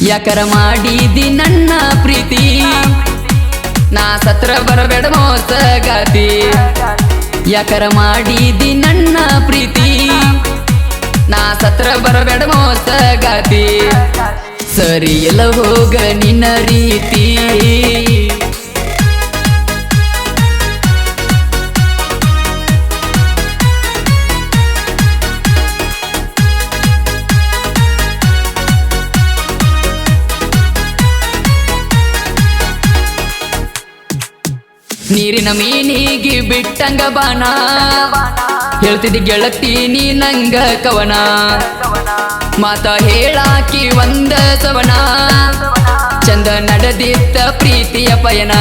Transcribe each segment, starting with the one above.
ಯಾಕರ ಮಾಡಿದಿ ನನ್ನ ಪ್ರೀತಿ ನಾ ಸತ್ರ ಬರಬೇಡ ಮೋಸಗಾತಿ ಯಾಕರ ಮಾಡಿದಿ ನನ್ನ ಪ್ರೀತಿ ನಾ ಸತ್ರ ಬರಬೇಡ ಮೋಸಗಾತಿ ಸರಿ ಎಲ್ಲ ಹೋಗ ನಿನ್ನ ರೀತಿ ನೀರಿನ ಮೀನಿಗೆ ಬಿಟ್ಟಂಗ ಬಾನ ಹೇಳ್ತಿದ್ದಿ ಗೆಳತಿ ನೀ ನಂಗ ಕವನ ಮಾತ ಹೇಳಾಕಿ ಒಂದ ಸವನ ಚಂದ ನಡೆದಿತ್ತ ಪ್ರೀತಿಯ ಪಯಣ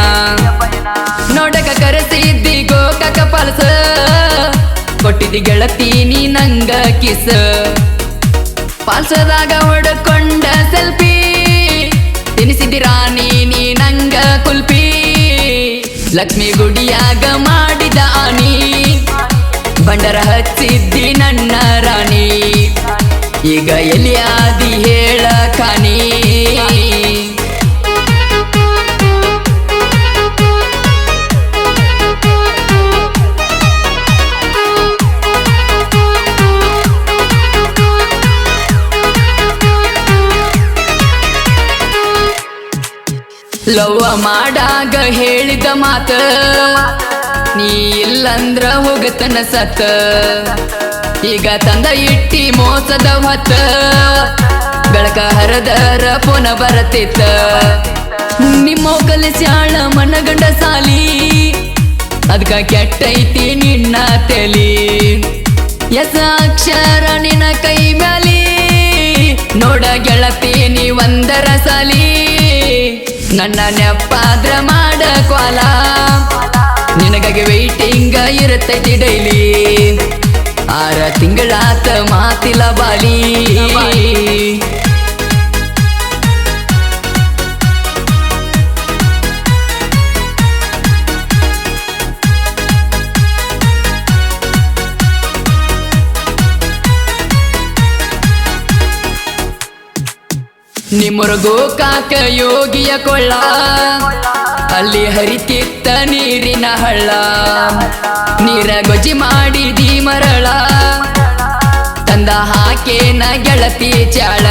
ನೋಡಕ ಕರೆಸಿದ್ದಿ ಗೋಕಾಕ ಪಾಲಸ ಕೊಟ್ಟಿದ್ದಿ ಗೆಳತಿ ನೀ ನಂಗ ಕಿಸ ಪಾಲ್ಸದಾಗ ಹೊಡ್ಕೊಂಡ ಸೆಲ್ಫಿ ತಿನಿಸಿದ್ದಿ ರಾಣಿ ನೀ ನಂಗ ಕುಲ್ಪಿ ಲಕ್ಷ್ಮಿ ಗುಡಿಯಾಗ ಮಾಡಿದ ಆನಿ ಬಂಡರ ಹಚ್ಚಿದ್ದಿ ನನ್ನ ರಾಣಿ ಈಗ ಎಲ್ಲಿ ಆದಿ ಹೇಳ ಖಾನಿ ಲವ್ವ ಮಾಡಾಗ ಹೇಳಿದ ಮಾತ ನೀ ಇಲ್ಲಂದ್ರ ಹೋಗತನ ಸತ್ತ ಈಗ ತಂದ ಇಟ್ಟಿ ಮೋಸದ ಹೊತ್ತ ಬೆಳಕ ಹರದರ ಪುನ ಬರತಿತ್ತ ನಿಮ್ಮ ಕಲಿಸ್ಯಾಳ ಮನಗಂಡ ಸಾಲಿ ಅದ್ಕ ಕೆಟ್ಟೈತಿ ನಿನ್ನ ತಲಿ ಎಸ ಅಕ್ಷರ ನಿನ್ನ ಕೈ ಮ್ಯಾಲಿ ನೋಡ ಗೆಳತಿ ನೀ ಒಂದರ ಸಾಲಿ ನನ್ನ ನೆಪ್ಪಾದ್ರ ಮಾಡ ಕ್ವಾಲ ನಿನಗಾಗಿ ವೇಟಿಂಗ ಇರುತ್ತೈತಿ ಡೈಲಿ 6 ತಿಂಗಳಾತ ಮಾತಿಲ ಬಾಲಿ ನಿಮ್ಮರ ಗೋಕಾಕ ಯೋಗಿಯ ಕೊಳ್ಳ ಅಲ್ಲಿ ಹರಿತಿತ್ತ ನೀರಿನ ಹಳ್ಳ ನೀರ ಗೊಜ್ಜಿ ಮಾಡಿದಿ ಮರಳ ತಂದ ಹಾಕೇನ ಗೆಳತಿ ಚಾಳ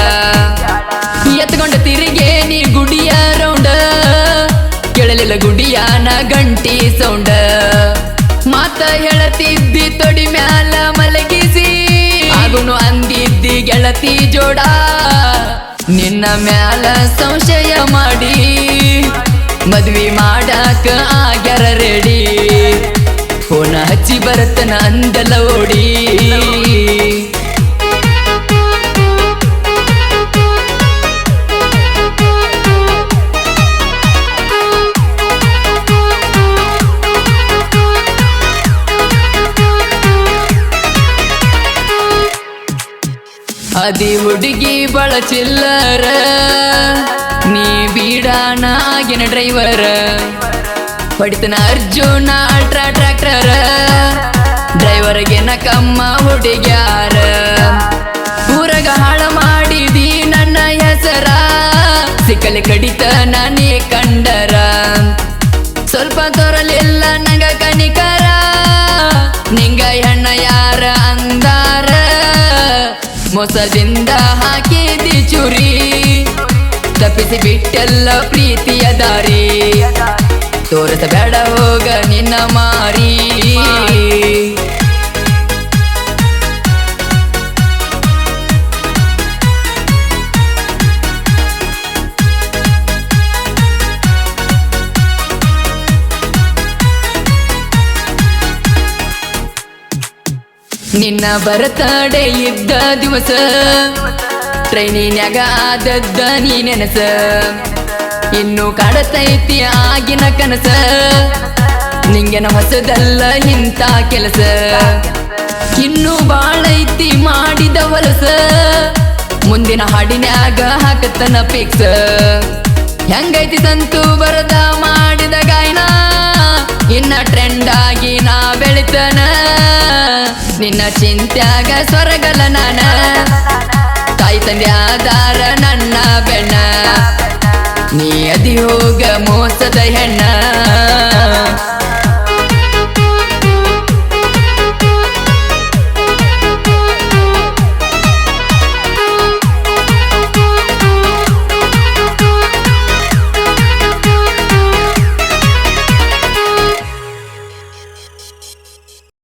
ಎತ್ಕೊಂಡ ತಿರುಗೇ ನೀ ಗುಡಿಯ ರೌಂಡ ಕೇಳಲಿಲ್ಲ ಗುಡಿಯಾನ ಗಂಟಿ ಸೌಂಡ ಮಾತ ಹೇಳತಿದ್ದಿ ತೊಡಿ ಮ್ಯಾಲ ಮಲಗಿಸಿ ಆಗುನು ಅಂದಿದ್ದಿ ಗೆಳತಿ ಜೋಡ ನಿನ್ನ ಮ್ಯಾಲ ಸಂಶಯ ಮಾಡಿ ಮದ್ವಿ ಮಾಡಾಕ ಆಗ್ಯಾರ ರೆಡಿ ಫೋನ ಹಚ್ಚಿ ಬರತನ ಅಂದಲ ಓಡಿ ಅದಿ ಹುಡುಗಿ ಬಳ ಚಿಲ್ಲರ ನೀ ಬೀಡಾನ ಆಗಿನ ಡ್ರೈವರ್ ಹೊಡಿತನ ಅರ್ಜುನ ಅಲ್ಟ್ರಾ ಟ್ರ್ಯಾಕ್ಟರ್ ಡ್ರೈವರ್ಗೆ ನಕಮ್ಮ ಹುಡುಗ್ಯಾರ ಊರಗ ಹಾಳ ಮಾಡಿದಿ ನನ್ನ ಹೆಸರ ಸಿಕ್ಕಲಿ ಕಡಿತ ನಾನೇ ಕಂಡರ ಸ್ವಲ್ಪ ತೋರಲಿಲ್ಲ ನಂಗ ಕನಿಕರ ನಿಂಗ ಹೆಣ್ಣ ಯಾರ ಅಂದಾರ ಮೋಸದಿಂದ ಹಾಕಿದಿ ಚುರಿ ತಪ್ಪಿಸಿ ಬಿಟ್ಟೆಲ್ಲ ಪ್ರೀತಿಯ ದಾರಿ ತೋರಿಸಬೇಡ ಹೋಗ ನಿನ್ನ ಮಾರಿ ನಿನ್ನ ಬರತಾಡೆ ಇದ್ದ ದಿವಸ ಟ್ರೈನಿನ್ಯಾಗ ಆದದ್ದ ನೀ ನೆನಸ ಇನ್ನು ಕಾಡತೈತಿ ಆಗಿನ ಕನಸ ನಿಂಗೆನ ಹೊಸದಲ್ಲ ಇಂಥ ಕೆಲಸ ಇನ್ನು ಬಾಳೈತಿ ಮಾಡಿದ ಹೊಲಸ ಮುಂದಿನ ಹಾಡಿನ್ಯಾಗ ಹಾಕತನ ಪಿಕ್ಸ್ ಹೆಂಗೈತಿ ಸಂತು ಬರದ ಮಾಡಿದ ಗಾಯನ ಇನ್ನ ಟ್ರೆಂಡ್ ಆಗಿ ನಾ ಬೆಳಿತನ ನಿನ್ನ ಚಿಂತ್ಯಾಗ ಸ್ವರಗಲ ನಾನ ತಾಯಿ ತಂದೆ ಆಧಾರ ನನ್ನ ಬೆಣ್ಣ ನೀ ಅದಿ ಹೋಗ ಮೋಸದ ಹೆಣ್ಣ